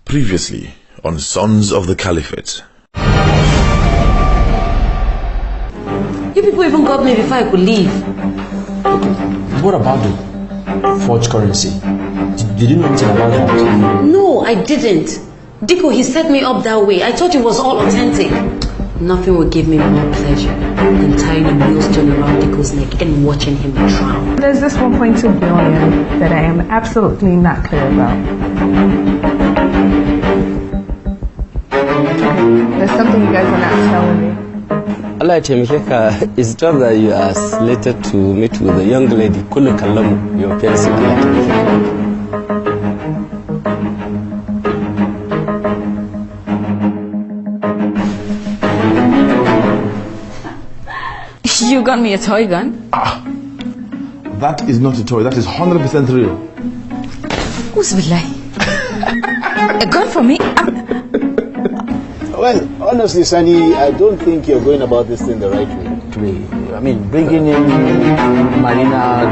Previously on Sons of the Caliphate. You people even got me before I could leave. Okay, what about the forged currency? Did you know anything about that? No, I didn't. Diko, he set me up that way. I thought it was all authentic. Nothing would give me more pleasure than tying a millstone around Diko's neck and watching him drown. There's this 1.2 billion that I am absolutely not clear about. There's something you guys are not telling me. Allah Temikeka, it's just that you are slated to meet with a young lady, Kulu Kalamu, your fiancée. You got me a toy gun? That is not a toy, that is 100% real. Who's billahi? A gun for me? Well, honestly, Sunny, I don't think you're going about this thing the right way. I mean, bringing in Marina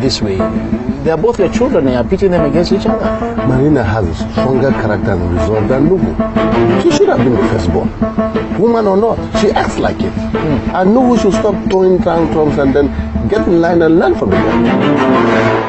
this way. They're both your children and you're pitting them against each other. Marina has a stronger character and resolve than Nubu. She should have been the firstborn. Woman or not, she acts like it. And Nubu should stop throwing tantrums and then get in line and learn from the girl.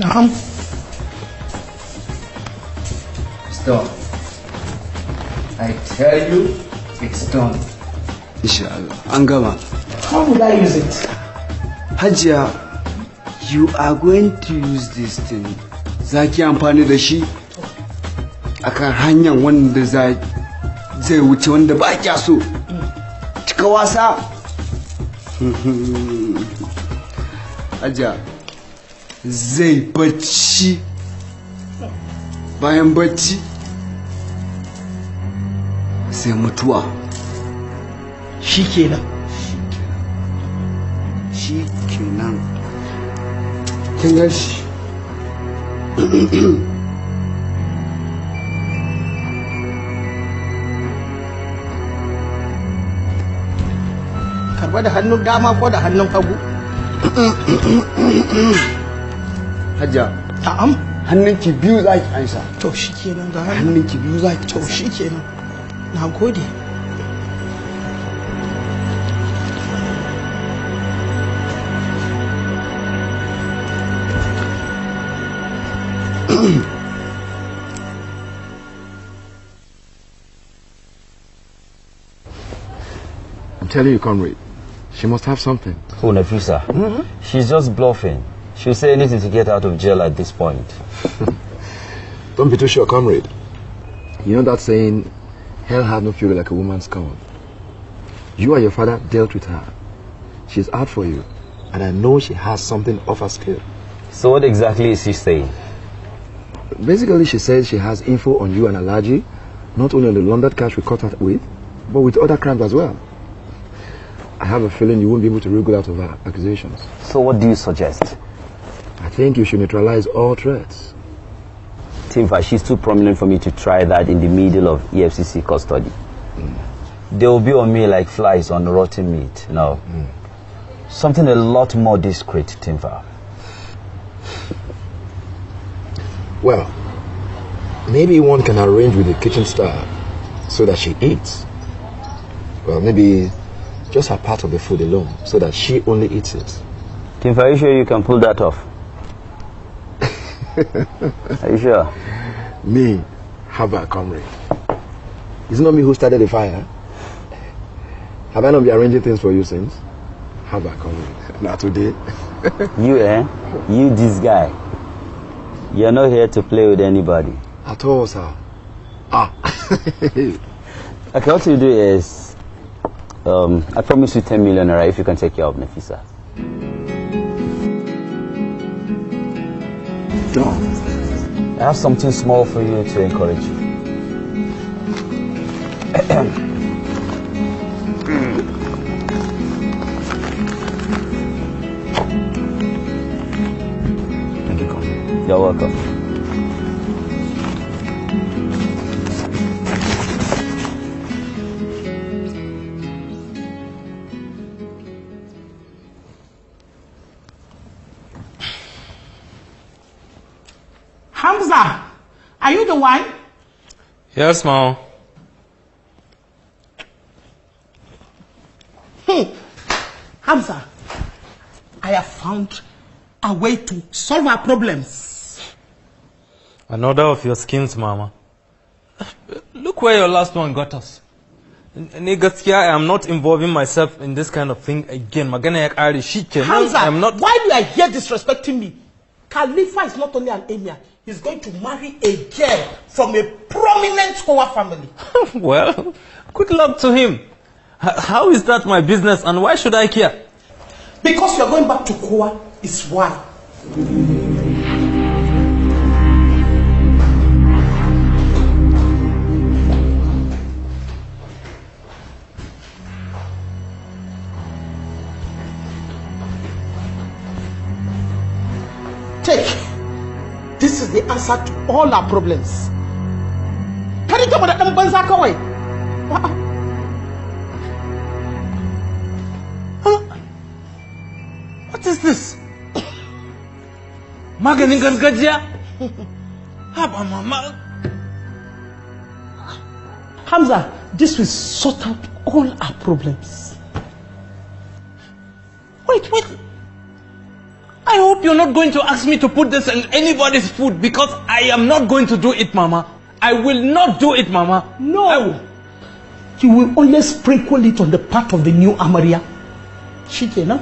Naam. It's done. I tell you, it's done. Inshallah. Angama. How would I use it? Hajiya, you are going to use this thing. Zaki amfani da shi akan hanyar wanda zai wuce wanda ba kya so. Cika wasa. Hajiya, zai bacci bayan bacci sai mutuwa. Shikenan. Kin ga shi? Karba da hannun dama ko da hannun hagu? Hajiya. Na'am. Hannunki biyu za ki ansa. To shikenan ga Hannunki biyu za ki to shikenan. Na gode. I'm telling you, comrade, she must have something. Oh, Nafisa. She's just bluffing. She'll say anything to get out of jail at this point. Don't be too sure, comrade. You know that saying, hell has no fury like a woman's scorn. You and your father dealt with her. She's out for you. And I know she has something off her skill. So what exactly is she saying? Basically, she says she has info on you and Alaji, not only on the laundered cash we caught her with, but with other crimes as well. I have a feeling you won't be able to wriggle out of her accusations. So what do you suggest? I think you should neutralize all threats. Timfa, she's too prominent for me to try that in the middle of EFCC custody. They will be on me like flies on rotten meat. No. Something a lot more discreet, Timfa. Well, maybe one can arrange with the kitchen staff so that she eats. Well, maybe just her part of the food alone so that she only eats it. Timfa, are you sure you can pull that off? Are you sure? Me, Haba, comrade. It's not me who started the fire. Have I not been arranging things for you since? Haba, comrade. Not today. You, You, this guy. You're not here to play with anybody. At all, sir. Ah. Okay, what you do is, I promise you 10 million naira if you can take care of Nafisa. No. I have something small for you to encourage you. Thank you, comrade. You're welcome. Hamza, are you the one? Yes, Mom. Hamza, I have found a way to solve our problems. Another of your schemes, Mama. Look where your last one got us. Gaskiya, I am not involving myself in this kind of thing again. Magana ya kare shikenan. Hamza, I am not. why do I hear disrespecting me? Khalifa is not only an emir, he's going to marry a girl from a prominent Kowa family. Well, good luck to him. How is that my business and why should I care? Because you're going back to Kowa is why. Take. This is the answer to all our problems. Can you tell me that banza kawai? What is this? Maganin gargajiya? Haba mama. Hamza, this will sort out all our problems. Wait. I hope you're not going to ask me to put this in anybody's food because I am not going to do it, Mama. I will not do it, Mama. No. You will only sprinkle it on the part of the new Amaria. Shikena.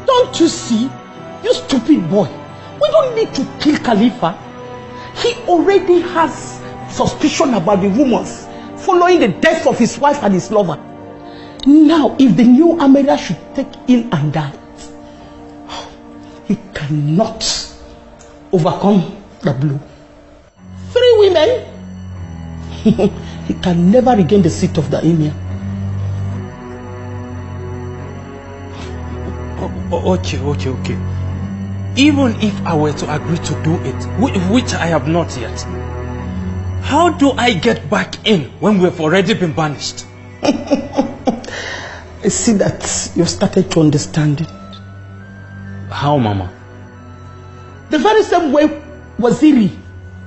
Don't you see? You stupid boy. We don't need to kill Khalifa. He already has suspicion about the rumors following the death of his wife and his lover. Now, if the new Amaria should take ill and die, he cannot overcome the blow. 3 women, he can never regain the seat of the emir. Okay. Even if I were to agree to do it, which I have not yet, how do I get back in when we've already been banished? I see that you've started to understand it. How, Mama? The very same way Waziri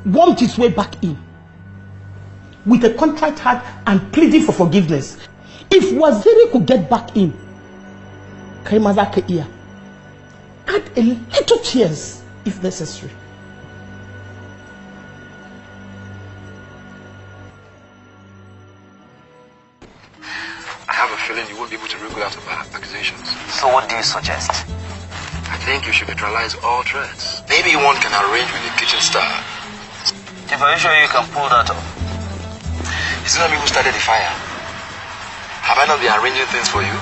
wormed his way back in, with a contrite heart and pleading for forgiveness. If Waziri could get back in, Kaimazaka ear, add a little tears if necessary. I have a feeling you won't be able to wriggle out of our accusations. So what do you suggest? I think you should neutralize all threats. Maybe one can arrange with the kitchen staff. If are you sure you can pull that off? It's not me who started the fire. Have I not been arranging things for you?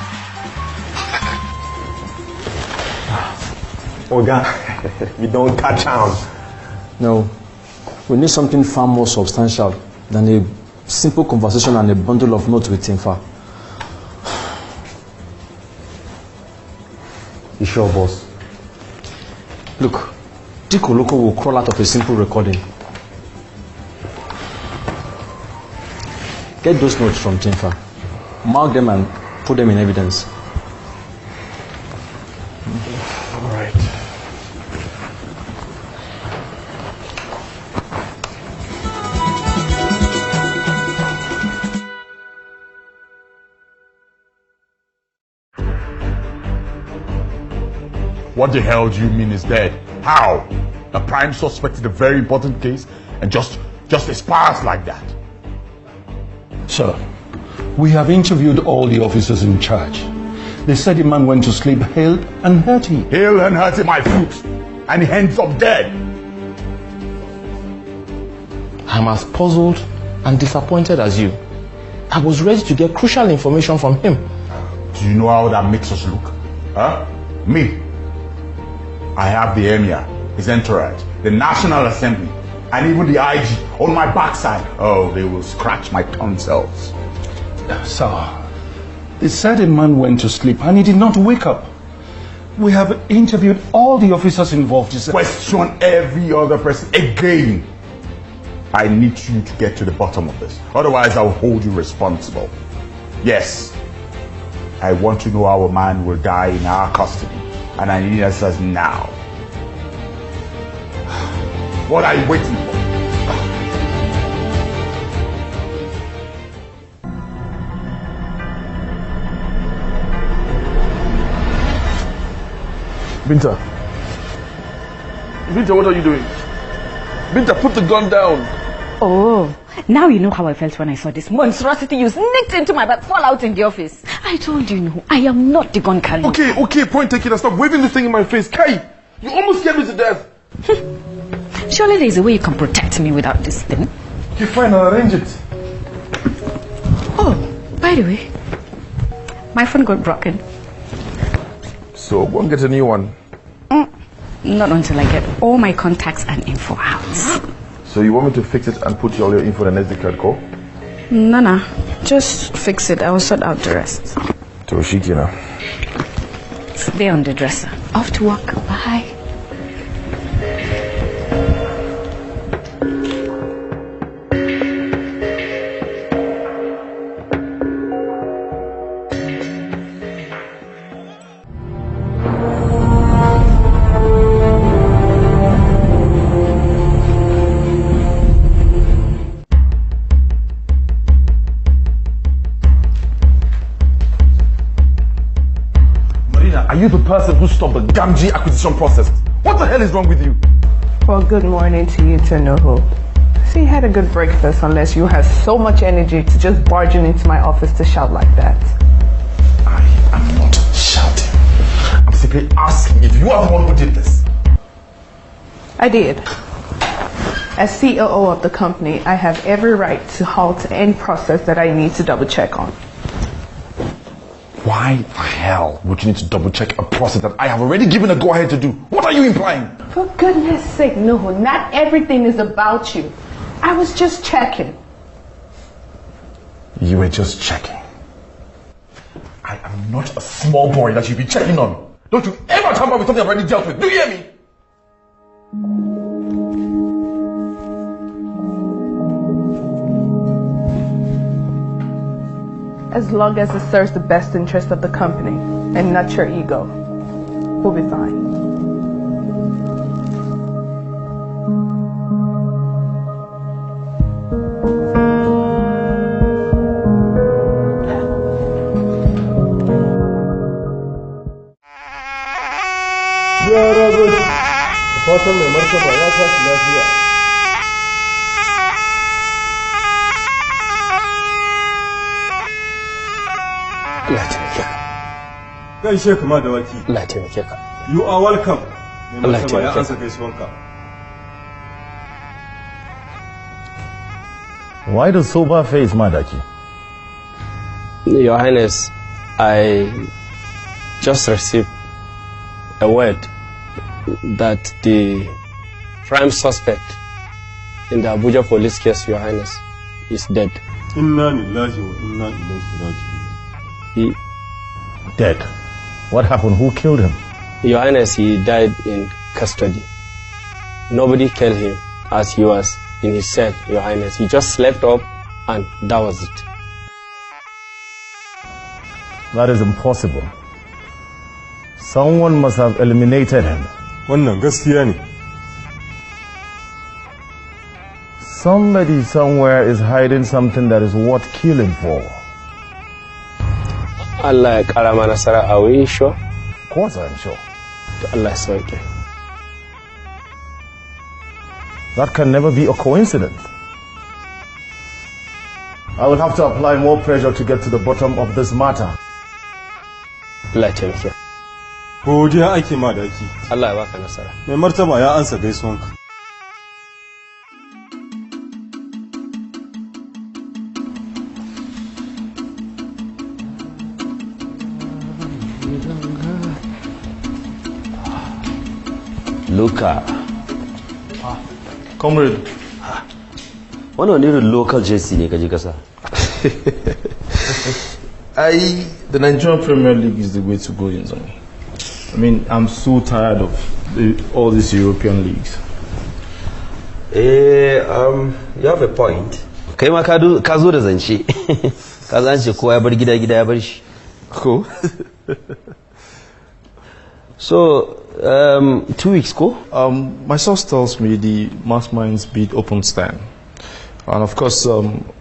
Oga, you don't catch on. No, we need something far more substantial than a simple conversation and a bundle of notes with Timfa. You sure, boss? Look, Diko Loco will crawl out of a simple recording. Get those notes from Tinfa. Mark them and put them in evidence. All right. What the hell do you mean is dead? How? The prime suspect in a very important case and just expires like that? Sir, we have interviewed all the officers in charge. They said the man went to sleep hale and hearty. Hale and hearty, my foot, and he ends up dead. I'm as puzzled and disappointed as you. I was ready to get crucial information from him. Do you know how that makes us look? Huh? Me. I have the Emir, his entourage, the National Assembly, and even the IG on my backside. Oh, they will scratch my tonsils. Sir, they said a man went to sleep and he did not wake up. We have interviewed all the officers involved. Question every other person again. I need you to get to the bottom of this. Otherwise, I will hold you responsible. Yes, I want to know how a man will die in our custody. And I need answers now. What are you waiting for? Binta. Binta, what are you doing? Binta, put the gun down. Oh, now you know how I felt when I saw this monstrosity you sneaked into my bag, fall out in the office. I told you, no, I am not the gun carrier. Okay, point taken. Stop waving this thing in my face. Kai, you almost scared me to death. Surely there's a way you can protect me without this thing. Okay, fine, I'll arrange it. Oh, by the way, my phone got broken. So, go and get a new one. Not until I get all my contacts and info out. So you want me to fix it and put all your info in an SD card call? No, just fix it. I will sort out the rest. Toshiki now. Stay on the dresser. Off to work. Bye. Are you the person who stopped the Gamgee acquisition process? What the hell is wrong with you? Well, good morning to you, Noho. See, you had a good breakfast unless you have so much energy to just barging into my office to shout like that. I am not shouting. I'm simply asking if you are the one who did this. I did. As COO of the company, I have every right to halt any process that I need to double check on. Why the hell would you need to double check a process that I have already given a go-ahead to do? What are you implying? For goodness sake, Noho, not everything is about you. I was just checking. You were just checking. I am not a small boy that you'll be checking on. Don't you ever tamper with something I've already dealt with. Do you hear me? As long as it serves the best interest of the company and not your ego, we'll be fine. Fatan mai martaba ya tashi lafiya. Allah taimake ka. Gaishe kuma da waki. Allah taimake ka. You are welcome. Allah taimake ka. Ya ansa gaisuwanka. Why the sober face, Madaki? Your Highness, I just received a word that the prime suspect in the Abuja police case, Your Highness, is dead. Inna lillahi wa inna ilaihi raji'un. Dead? What happened? Who killed him? Your Highness, he died in custody. Nobody killed him as he was in his cell, Your Highness. He just slept up and that was it. That is impossible. Someone must have eliminated him. Wannan gaskiya ne. Somebody somewhere is hiding something that is worth killing for. Allah ya kara mana nasara. Are we sure? Of course I'm sure. Allah is okay. That can never be a coincidence. I will have to apply more pressure to get to the bottom of this matter. Let him hear. Godiya ake ma da ake. Allah ya baka nasara. Mai martaba ya ansa gaisuwanka. Luka. Comrade. Wannan irin local jersey ne kaje kasa? The Nigerian Premier League is the way to go in Zone. I mean, I'm so tired of all these European leagues. You have a point. Kai ma ka zo da zance. Ka zance kowa ya bar gida ya bar shi. Cool. So, 2 weeks go? My source tells me the masterminds bid open stand. And of course,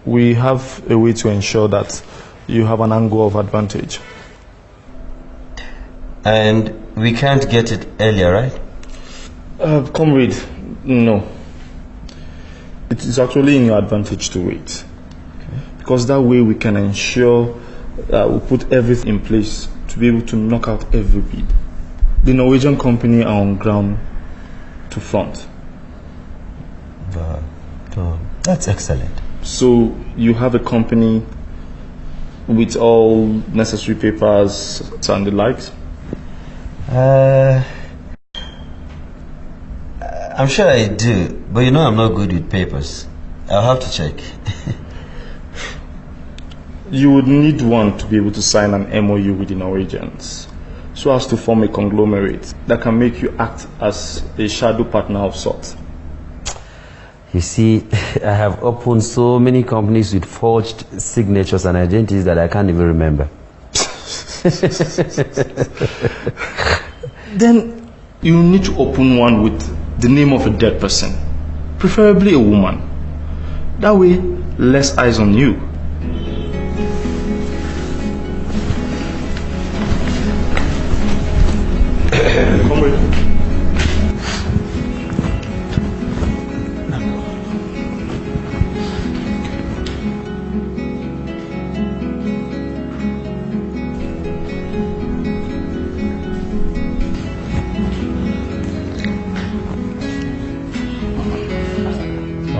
we have a way to ensure that you have an angle of advantage. And we can't get it earlier, right? Comrade, no. It is actually in your advantage to wait. Okay. Because that way we can ensure that we put everything in place to be able to knock out every bid. The Norwegian company are on ground to front. That's excellent. So you have a company with all necessary papers and the likes? I'm sure I do, but you know I'm not good with papers. I'll have to check. You would need one to be able to sign an MOU with the Norwegians, so as to form a conglomerate that can make you act as a shadow partner of sorts. You see, I have opened so many companies with forged signatures and identities that I can't even remember. Then you need to open one with the name of a dead person, preferably a woman. That way, less eyes on you.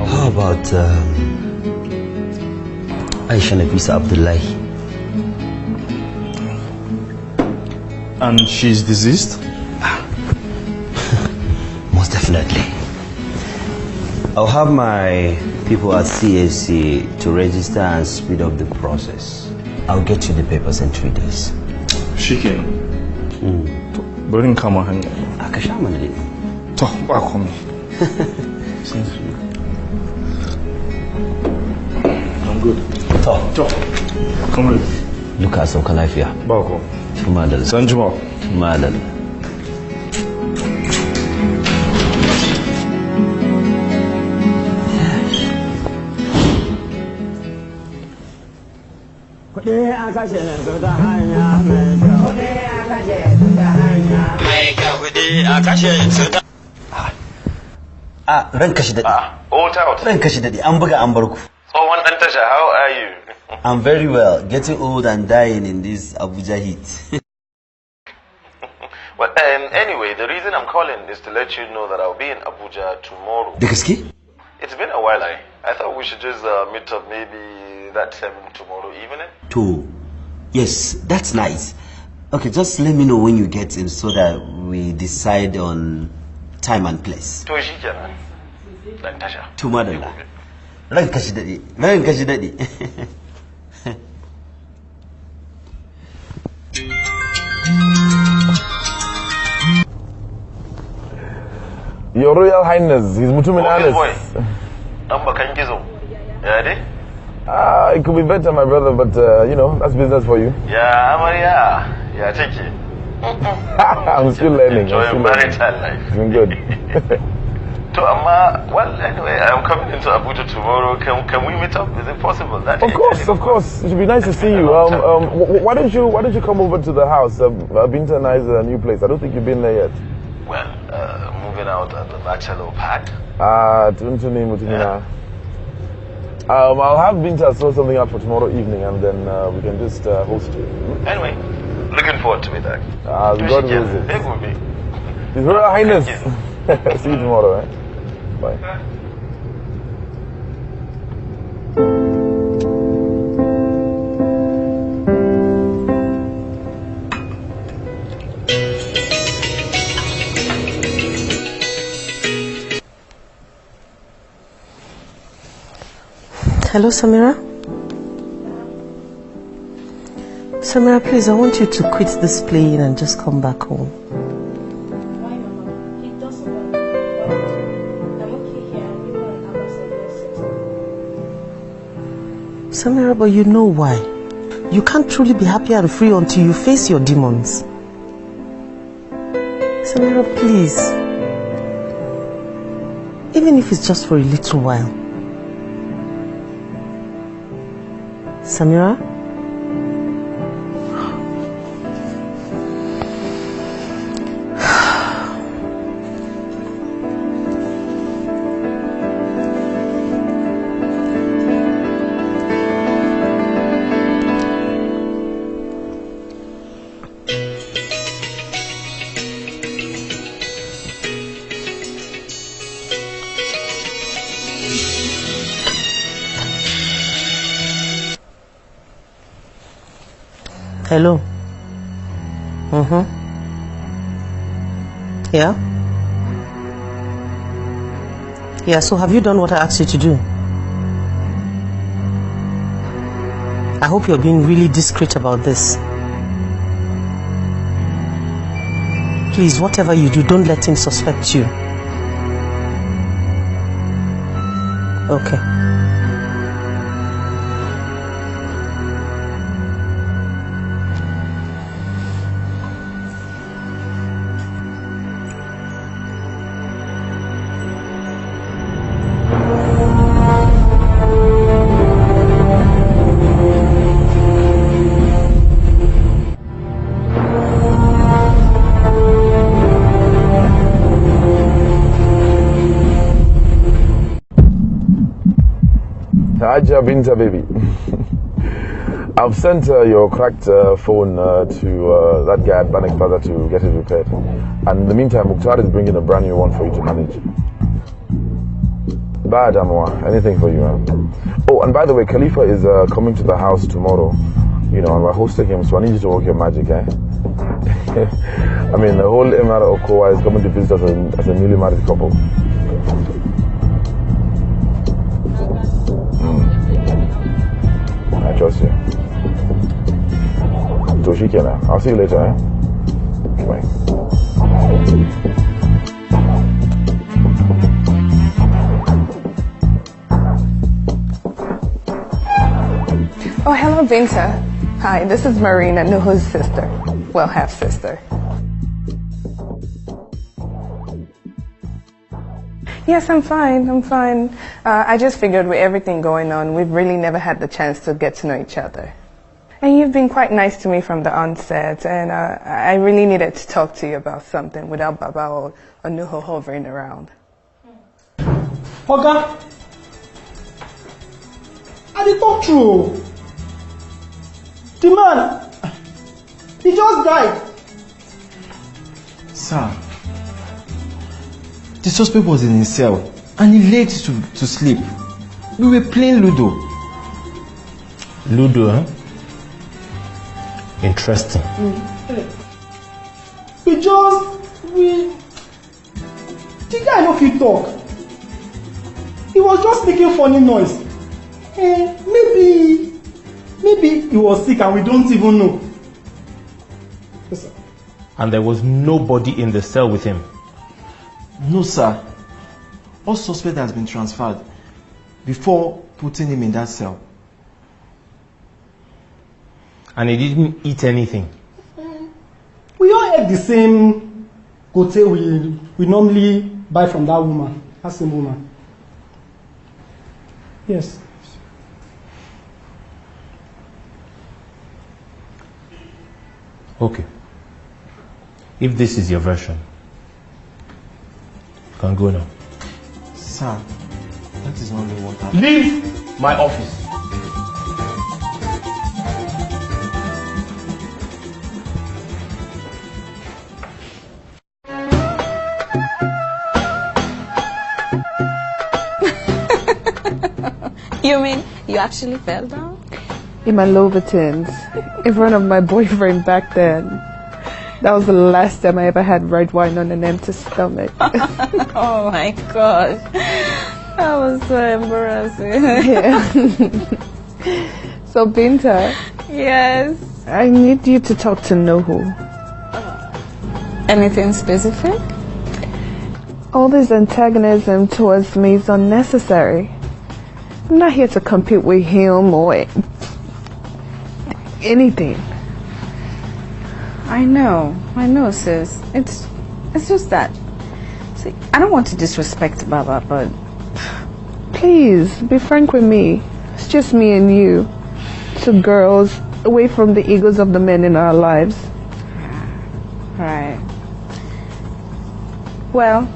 How about Aisha Nafisa Abdullahi? And she's deceased? Most definitely. I'll have my people at CAC to register and speed up the process. I'll get you the papers in 3 days. Shikin. Bring come on. Akashamani. Talk back on me. I'm good. Talk. Come with. Look at some Caliphate. Bako. Madal. Sanjuma. Madal. Ranka shi daɗi. Old out. Ranka shi daɗi. An buga an barku. Tsohon ɗan tasha, how are you? I'm very well. Getting old and dying in this Abuja heat. Well, anyway, the reason I'm calling is to let you know that I'll be in Abuja tomorrow. Degaski? It's been a while. I thought we should just meet up maybe that time tomorrow evening. Two. Yes, that's nice. Okay, just let me know when you get in so that we decide on time and place. To shi kenan. Dan tasha. To madalla. Ranka shi daɗi. Ranka shi daɗi. Your Royal Highness, His Mutuminalis. boy. It could be better, my brother, but that's business for you. Yeah, Maria. Yeah, take it. I'm still learning. Enjoy marital life. It's been good. Well, anyway, I'm coming into Abuja tomorrow. Can we meet up? Is it possible? Of course. It should be nice to see you. Why don't you come over to the house? Binta and I's new place. I don't think you've been there yet. Well, moving out at the bachelor pad. I'll have Binta sort something up for tomorrow evening, and then we can just host you. Anyway, looking forward to it. God wills it. His Royal Highness. See you tomorrow. Bye. Hello, Samira? Samira, please, I want you to quit this playing and just come back home. Why, Mama? It doesn't work. I'm okay here. I'm even an ambassador. Samira, but you know why. You can't truly be happy and free until you face your demons. Samira, please. Even if it's just for a little while. Samira? Hello. Yeah? Yeah, so have you done what I asked you to do? I hope you're being really discreet about this. Please, whatever you do, don't let him suspect you. Okay. Aja Binta, baby. I've sent your cracked phone to that guy at Banek Plaza to get it repaired. And in the meantime, Mukhtar is bringing a brand new one for you to manage. Bad, Amwa. Anything for you, man. Oh, and by the way, Khalifa is coming to the house tomorrow. And we're hosting him, so I need you to work your magic, eh? I mean, the whole Emirate of Kowa is coming to visit us as a newly married couple. I trust you. Toshikena. I'll see you later, eh? Bye. Oh, hello, Binta. Hi, this is Marina, Nuhu's sister. Well, half-sister. Yes, I'm fine. I just figured with everything going on, we've really never had the chance to get to know each other. And you've been quite nice to me from the onset, and I really needed to talk to you about something without Baba or Nuhu hovering around. Oga, I did talk true. The man, he just died. Sir, the suspect was in his cell and he laid to sleep. We were playing Ludo. Ludo, huh? Interesting. The guy no fit talk. He was just making funny noise. Maybe he was sick and we don't even know. And there was nobody in the cell with him. No, sir. All suspect has been transferred before putting him in that cell. And he didn't eat anything? We all ate the same gote we normally buy from that woman, that same woman. Yes. Okay. If this is your version, you can go now. Sir, that is only what happened. Leave my office. You mean you actually fell down? In my Louboutins, in front of my boyfriend back then. That was the last time I ever had red wine on an empty stomach. Oh my gosh. That was so embarrassing. Yeah. So Binta. Yes. I need you to talk to Nuhu. Anything specific? All this antagonism towards me is unnecessary. I'm not here to compete with him or anything. I know, sis. It's just that. See, I don't want to disrespect Baba, but please be frank with me. It's just me and you, two girls, away from the egos of the men in our lives. Right. Well,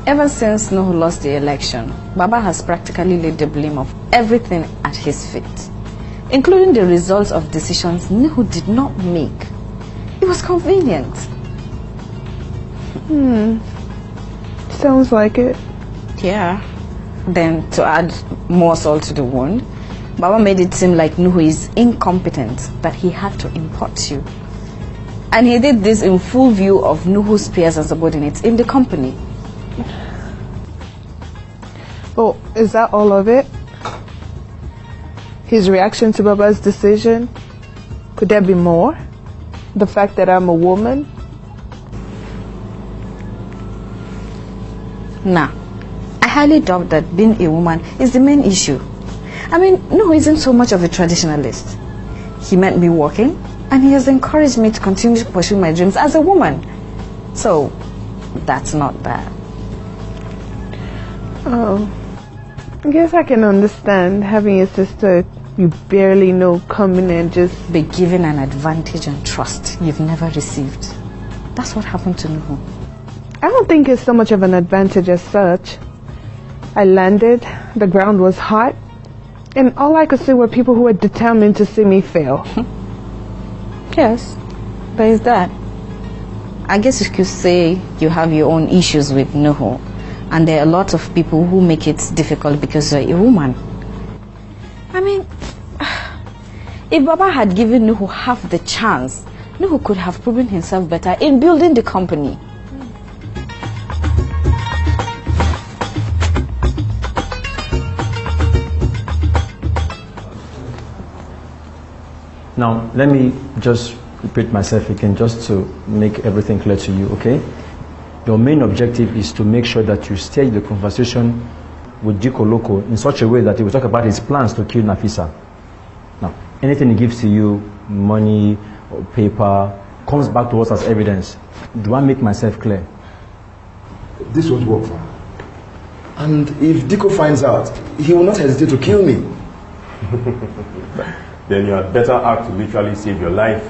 ever since Nuhu lost the election, Baba has practically laid the blame of everything at his feet, including the results of decisions Nuhu did not make. It was convenient. Sounds like it. Yeah. Then to add more salt to the wound, Baba made it seem like Nuhu is incompetent, that he had to import you. And he did this in full view of Nuhu's peers and subordinates in the company. Oh, is that all of it? His reaction to Baba's decision? Could there be more? The fact that I'm a woman? Nah. I highly doubt that being a woman is the main issue. I mean, Nuhu isn't so much of a traditionalist. He met me walking, and he has encouraged me to continue to pursue my dreams as a woman. So, that's not bad. Oh, I guess I can understand having a sister you barely know come in and just be given an advantage and trust you've never received. That's what happened to Nuhu. I don't think it's so much of an advantage as such. I landed, the ground was hot, and all I could see were people who were determined to see me fail. Yes, there's that. I guess you could say you have your own issues with Nuhu, and there are a lot of people who make it difficult because you're a woman. I mean, if Baba had given Nuhu half the chance, Nuhu could have proven himself better in building the company. Now, let me just repeat myself again, just to make everything clear to you, okay? Your main objective is to make sure that you steer the conversation with Diko Loco in such a way that he will talk about his plans to kill Nafisa. Now, anything he gives to you, money or paper, comes back to us as evidence. Do I make myself clear? This won't work for her. And if Diko finds out, he will not hesitate to kill me. Then you had better act to literally save your life.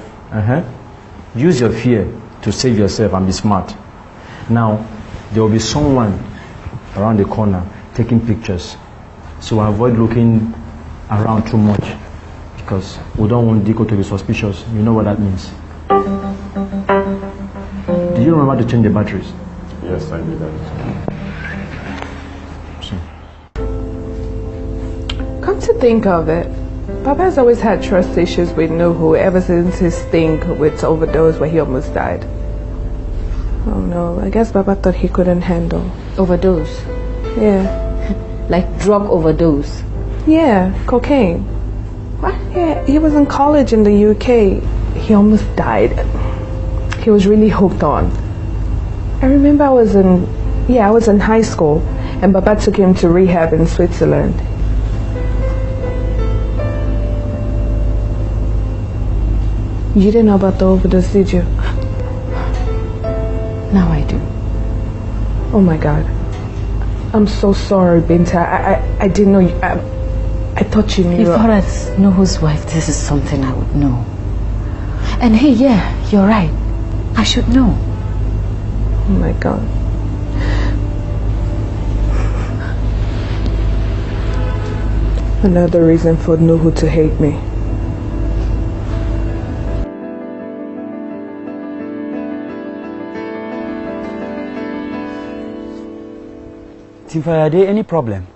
Use your fear to save yourself and be smart. Now, there will be someone around the corner taking pictures. So avoid looking around too much, because we don't want Diko to be suspicious. You know what that means. Do you remember to change the batteries? Yes, I did that. Come to think of it, Papa's always had trust issues with Nuhu ever since his thing with overdose where he almost died. Oh no, I guess Papa thought he couldn't handle. Overdose? Yeah. Like drug overdose? Yeah, cocaine. What? Yeah, he was in college in the UK. He almost died. He was really hooked on. I remember I was in high school, and Baba took him to rehab in Switzerland. You didn't know about the overdose, did you? Now I do. Oh my God. I'm so sorry, Binta. I didn't know you. I thought you knew. If I was Nuhu's wife, this is something I would know. And hey, yeah, you're right. I should know. Oh my God. Another reason for Nuhu to hate me. Timfa, are there any problem?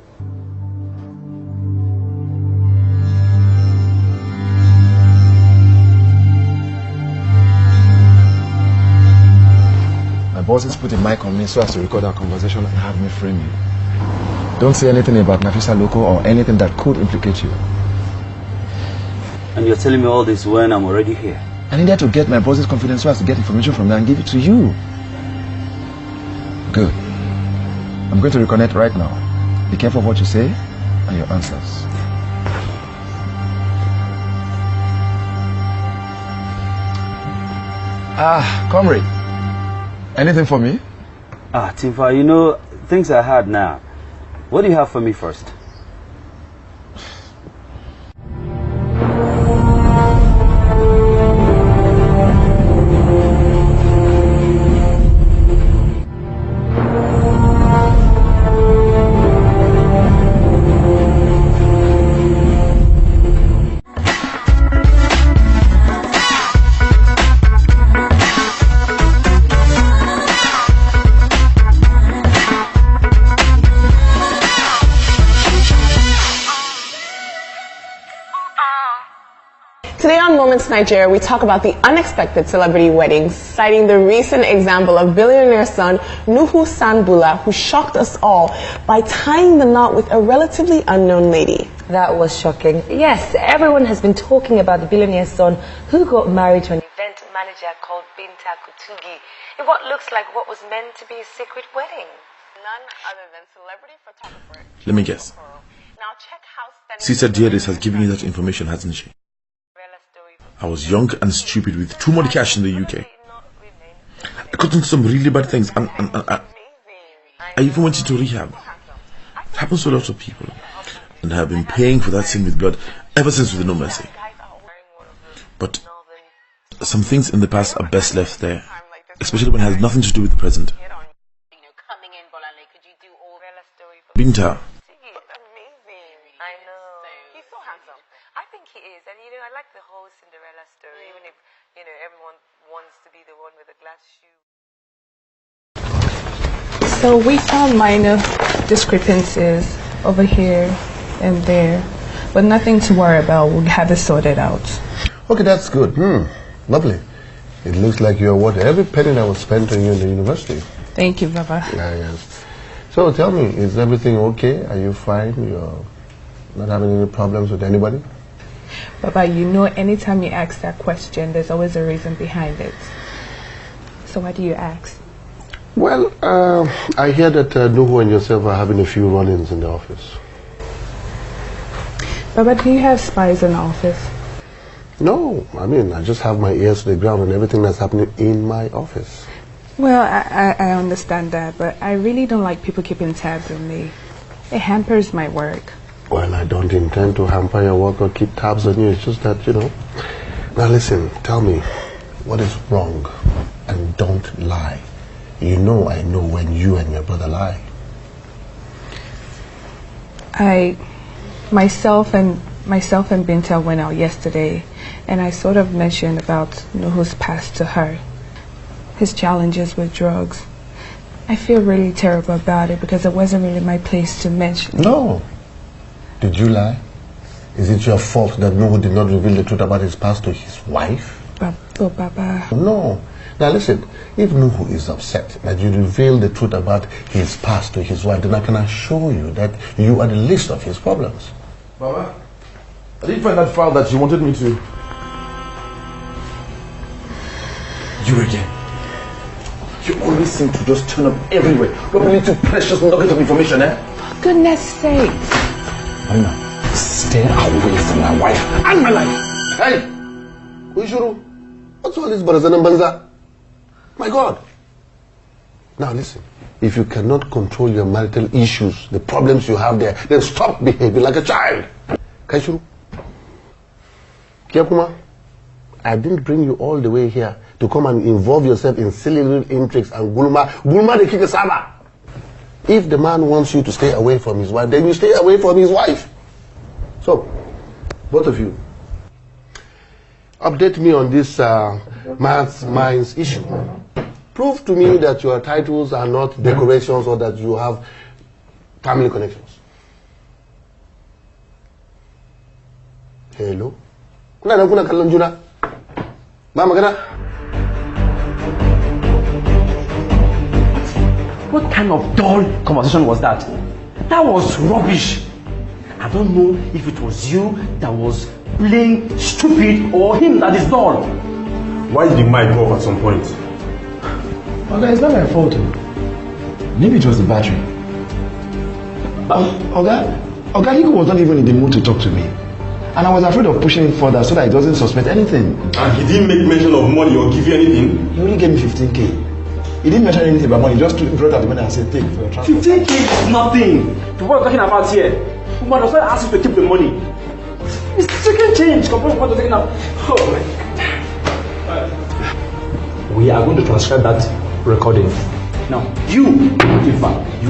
My boss has put a mic on me so as to record our conversation and have me frame you. Don't say anything about Nafisa Loco or anything that could implicate you. And you're telling me all this when I'm already here? I needed to get my boss's confidence so as to get information from there and give it to you. Good. I'm going to reconnect right now. Be careful of what you say and your answers. Comrade. Anything for me? Timfa, you know, things are hard now. What do you have for me first? Today on Moments Nigeria, we talk about the unexpected celebrity weddings, citing the recent example of billionaire son Nuhu Sanbula, who shocked us all by tying the knot with a relatively unknown lady. That was shocking. Yes, everyone has been talking about the billionaire son who got married to an event manager called Binta Kutugi in what looks like what was meant to be a secret wedding. None other than celebrity photographer. Let me guess. Now check how Sister Deirdre has given you that information, hasn't she? I was young and stupid with too much cash in the UK. I got into some really bad things and I even went into rehab. It happens to a lot of people. And I have been paying for that sin with God ever since with no mercy. But some things in the past are best left there, especially when it has nothing to do with the present. Binta. So we found minor discrepancies over here and there, but nothing to worry about. We'll have it sorted out. Okay, that's good. Lovely. It looks like you're worth every penny that was spent on you in the university. Thank you, Baba. Yeah, yes. So tell me, is everything okay? Are you fine? You're not having any problems with anybody? Baba, you know anytime you ask that question, there's always a reason behind it. So why do you ask? Well, I hear that Nuhu and yourself are having a few run-ins in the office. Baba, do you have spies in the office? No, I mean, I just have my ears to the ground on everything that's happening in my office. Well, I understand that, but I really don't like people keeping tabs on me. It hampers my work. Well, I don't intend to hamper your work or keep tabs on you. It's just that, you know. Now listen, tell me, what is wrong? And don't lie. You know I know when you and your brother lie. Myself and Binta went out yesterday, and I sort of mentioned about Nuhu's past to her. His challenges with drugs. I feel really terrible about it because it wasn't really my place to mention it. No. Did you lie? Is it your fault that Nuhu did not reveal the truth about his past to his wife? Baba. No. Now listen, if Nuhu is upset that you reveal the truth about his past to his wife, then I can assure you that you are the least of his problems. Baba, I didn't find that file that you wanted me to. You again. You always always seem to just turn up everywhere. Don't believe two precious nuggets of information, eh? For goodness sake. Marina, stay away from my wife and my life. Hey! Ushuru, what's all this barazan and banza? My God. Now listen, if you cannot control your marital issues, the problems you have there, then stop behaving like a child. Kaishuru. Kiakuma, I didn't bring you all the way here to come and involve yourself in silly little intrigues and gulma. Gulma de kikesaba. If the man wants you to stay away from his wife, then you stay away from his wife. So, both of you, update me on this maths minds issue. Prove to me that your titles are not decorations or that you have family connections. Hello? Kuna kallon juna? Ba magana? What kind of dull conversation was that? That was rubbish. I don't know if it was you that was playing stupid or him that is dull. Why did the mic go off at some point? Oga, it's not my fault. Maybe it was the battery. Oga, Nico was not even in the mood to talk to me. And I was afraid of pushing it further so that he doesn't suspect anything. And he didn't make mention of money or give you anything? He only gave me 15k. He didn't mention anything about money, he just brought out the money and said, take for your transport. 15k is nothing to what we're talking about here. Woman does not ask you to keep the money. It's chicken change compared to what you're taking out. Oh my God. We are going to transfer that recording. Now, you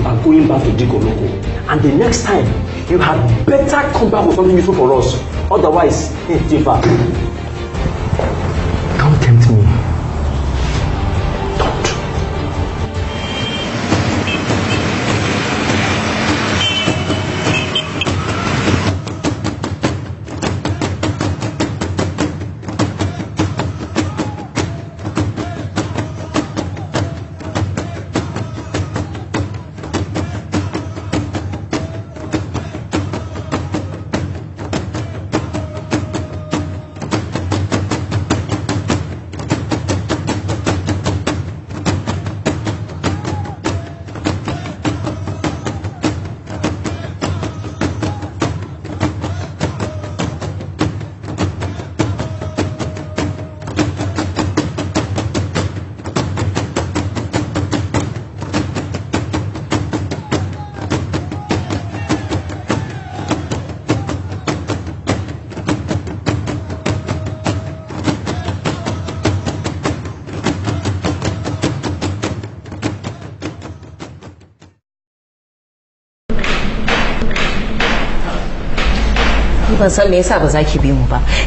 are going back to Dico Loco. And the next time, you had better come back with something useful for us. Otherwise, Tifa, don't tempt me.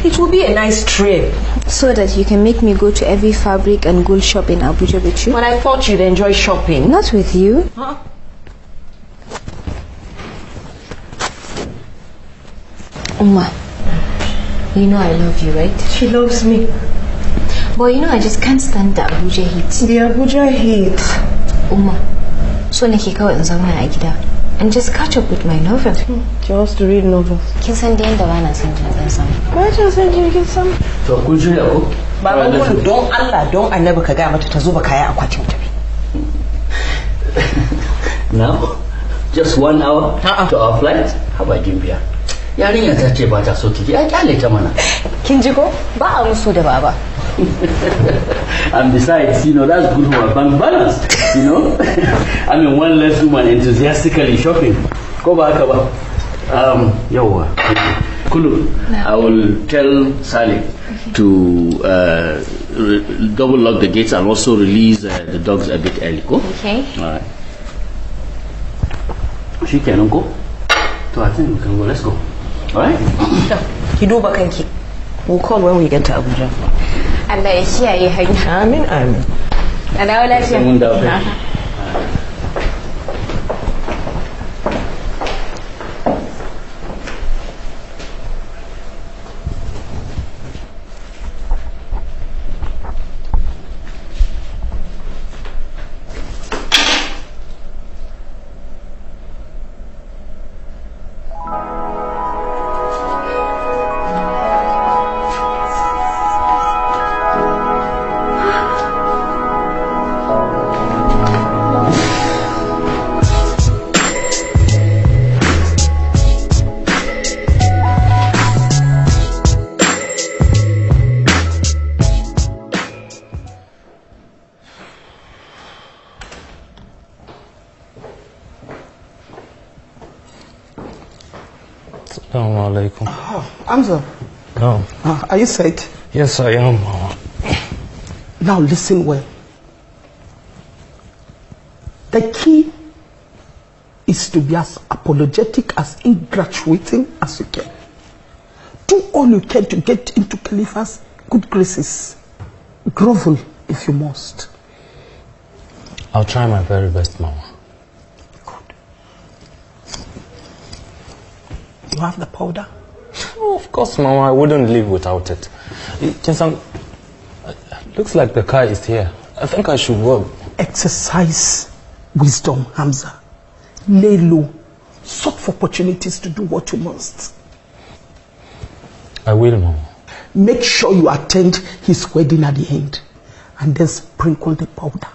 It will be a nice trip. So that you can make me go to every fabric and gold shop in Abuja with you? But I thought you'd enjoy shopping. Not with you. Huh? Uma, you know I love you, right? She loves me. But you know I just can't stand the Abuja heat. The Abuja heat. Uma, so nake kawai in zauna a gida and just catch up with my novel. She wants to read novels. Kin san da yanda bana son jirgin sama. Ba ta son jirgin sama. To kun shirya ko? Baba Kulu don Allah don Annabi ka ga mata ta zuba kaya akwatin tafi. Now, just 1 hour to our flight. How about Gimbiya? Yarinya ta ce ba ta so ki ai kyale ta mana. Kin ji ko? Ba a musu da baba. And besides, that's good for a bank balance, I mean, one less woman enthusiastically shopping. Go back, Yawa. Kulu, I will tell Saleh to double lock the gates and also release the dogs a bit early. Go? Okay. All right. She can go. So I think we can go. Let's go. All right? Kiduba kanki. We'll call when we get to Abuja. Allah ya kiyaye hanya. Amin, amin. A dawo lafiya. Mun dawo lafiya. Assalamu alaikum. Hamza, No. are you set? Yes, I am, Mama. Now listen well. The key is to be as apologetic, as ingratiating as you can. Do all you can to get into Khalifa's good graces. Grovel if you must. I'll try my very best, Mama. You have the powder? Oh, of course, Mama. I wouldn't live without it. Chinsan, looks like the car is here. I think I should work. Exercise wisdom, Hamza. Lay low. Sought for opportunities to do what you must. I will, Mama. Make sure you attend his wedding at the end. And then sprinkle the powder.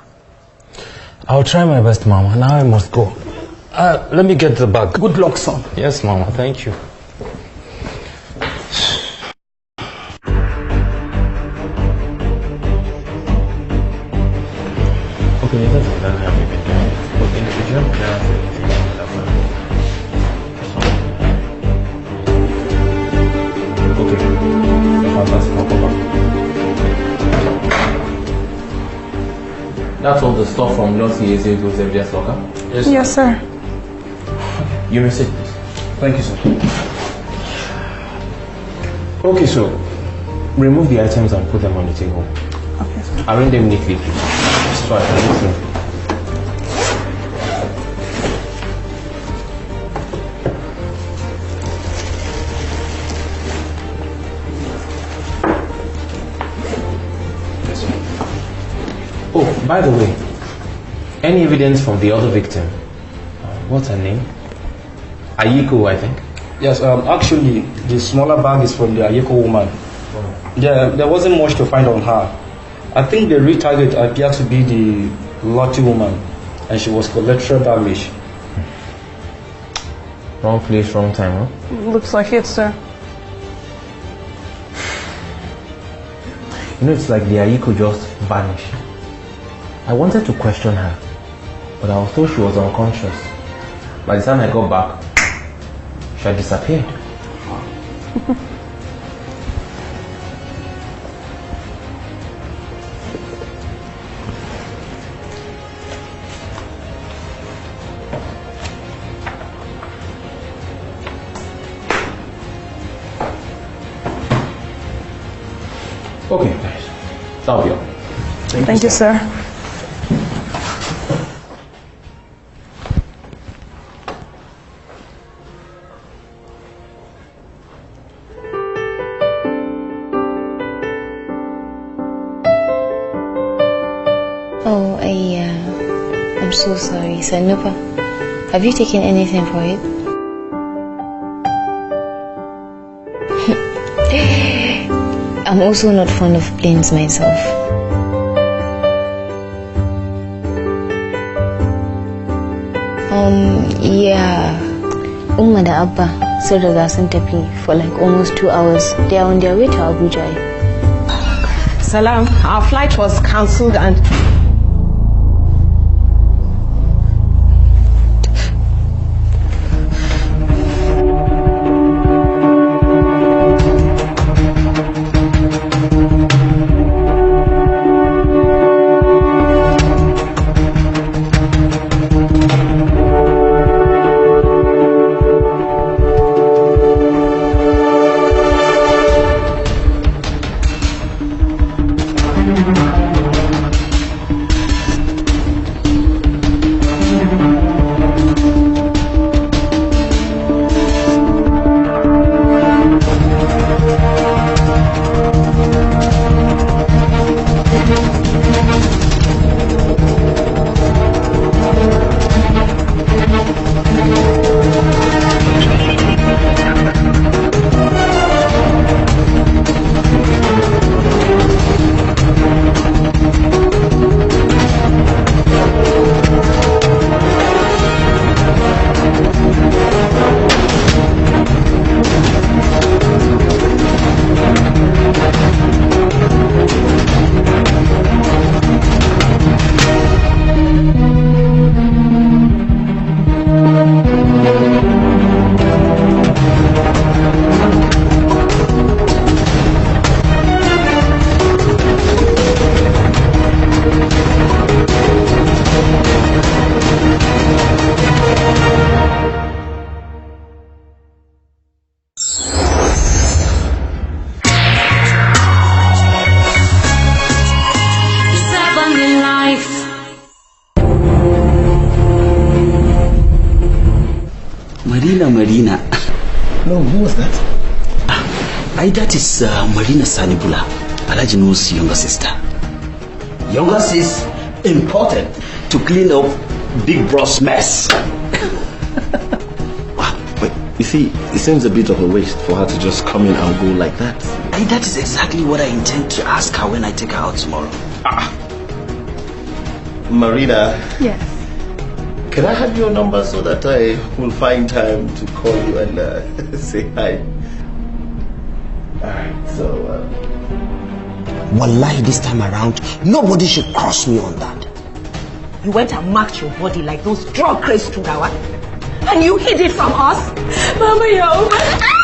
I'll try my best, Mama. Now I must go. Let me get the bag. Good luck, son. Yes, Mama. Thank you. Okay, that's what I have been doing. But individual plans and anything like that. Okay. That's all the stuff from last year's evidence locker? Yes, sir. You may sit, please. Thank you, sir. Okay, so remove the items and put them on the table. Okay, sir. Arrange them neatly, please. So I can listen. Yes, sir. Oh, by the way, any evidence from the other victim? What's her name? Ayiko, I think. Yes, actually, the smaller bag is from the Ayeko woman. There wasn't much to find on her. I think the real target appeared to be the Lottie woman, and she was collateral damage. Wrong place, wrong time, huh? Looks like it, sir. You know, it's like the Ayiko just vanished. I wanted to question her, but I was told she was unconscious. By the time I got back, she had disappeared. Okay, guys. That'll be all. Thank you, sir. Oh, I'm so sorry. Sanupa, have you taken anything for it? I'm also not fond of planes myself. Yeah. Umma da Abba sun riga sun tafi for like almost 2 hours. They are on their way to Abuja. Salam, our flight was cancelled and... Marina. No, who was that? That is Marina Sanibula, Alhaji's younger sister. Younger sis imported to clean up Big Bro's mess. Wait, you see, it seems a bit of a waste for her to just come in and go like that. That is exactly what I intend to ask her when I take her out tomorrow. Marina. Yes. Can I have your number so that I will find time to call you and say hi? Alright, so... Wallahi, this time around, nobody should cross me on that. You went and marked your body like those drug crazed Tugawa, and you hid it from us? Mama, you're over.